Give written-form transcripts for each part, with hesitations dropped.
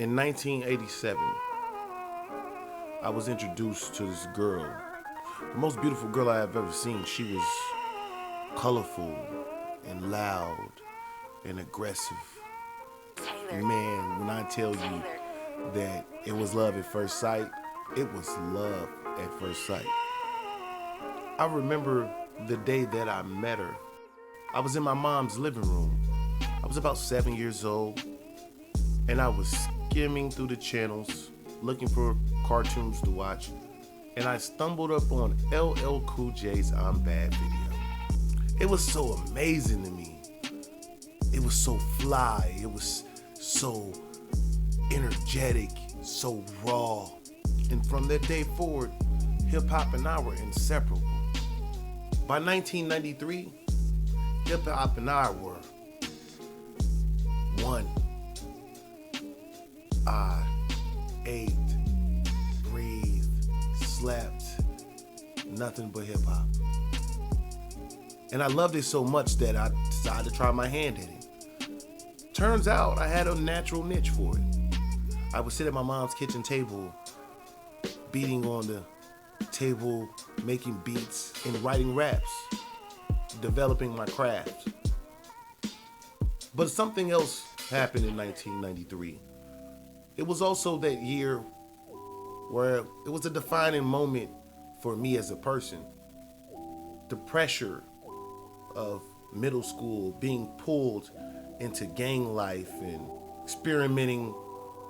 In 1987, I was introduced to this girl, the most beautiful girl I have ever seen. She was colorful and loud and aggressive. Man, when I tell you that it was love at first sight, it was love at first sight. I remember the day that I met her. I was in my mom's living room. I was about 7 years old, and I was skimming through the channels looking for cartoons to watch, and I stumbled up on LL Cool J's I'm Bad video. It was so amazing to me. It was so fly. It was so energetic, so raw. And from that day forward, hip hop and I were inseparable. By 1993, hip hop and I were one. I ate, breathed, slept, nothing but hip hop. And I loved it so much that I decided to try my hand at it. Turns out I had a natural niche for it. I would sit at my mom's kitchen table, beating on the table, making beats, and writing raps, developing my craft. But something else happened in 1993. It was also that year where it was a defining moment for me as a person. The pressure of middle school, being pulled into gang life and experimenting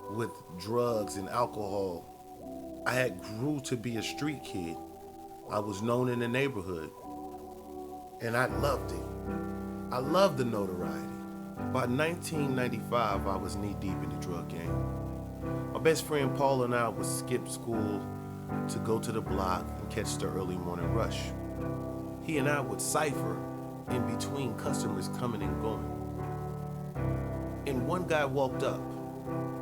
with drugs and alcohol. I had grew to be a street kid. I was known in the neighborhood, and I loved it. I loved the notoriety. By 1995, I was knee-deep in the drug game. My best friend Paul and I would skip school to go to the block and catch the early morning rush. He and I would cipher in between customers coming and going. And one guy walked up.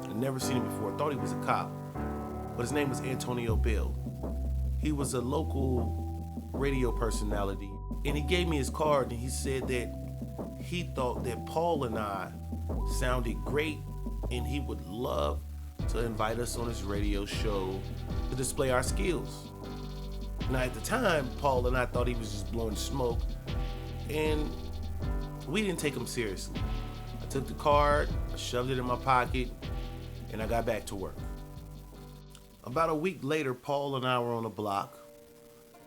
I'd never seen him before. I thought he was a cop, but his name was Antonio Bell. He was a local radio personality, and he gave me his card, and he said that he thought that Paul and I sounded great, and he would love to invite us on his radio show to display our skills. Now at the time, Paul and I thought he was just blowing smoke, and we didn't take him seriously. I took the card, I shoved it in my pocket, and I got back to work. About a week later, Paul and I were on the block,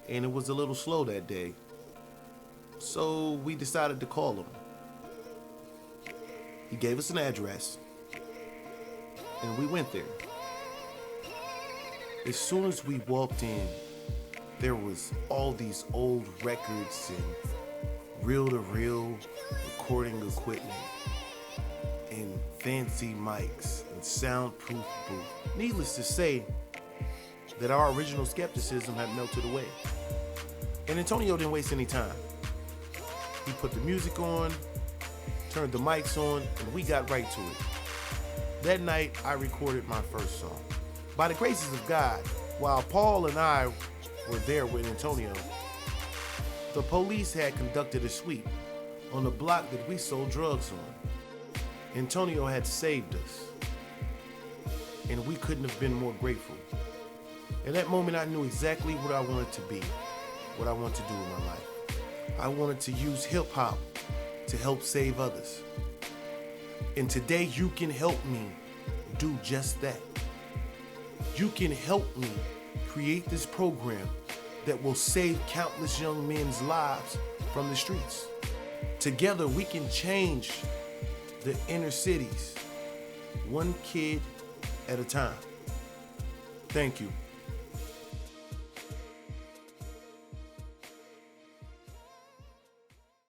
and it was a little slow that day. So we decided to call him. He gave us an address, and we went there. As soon as we walked in, there was all these old records and reel-to-reel recording equipment and fancy mics and soundproof booth. Needless to say that our original skepticism had melted away. And Antonio didn't waste any time. He put the music on, turned the mics on, and we got right to it. That night, I recorded my first song. By the graces of God, while Paul and I were there with Antonio, the police had conducted a sweep on the block that we sold drugs on. Antonio had saved us, and we couldn't have been more grateful. In that moment, I knew exactly what I wanted to be, what I wanted to do in my life. I wanted to use hip hop to help save others. And today you can help me do just that. You can help me create this program that will save countless young men's lives from the streets. Together we can change the inner cities, one kid at a time. Thank you.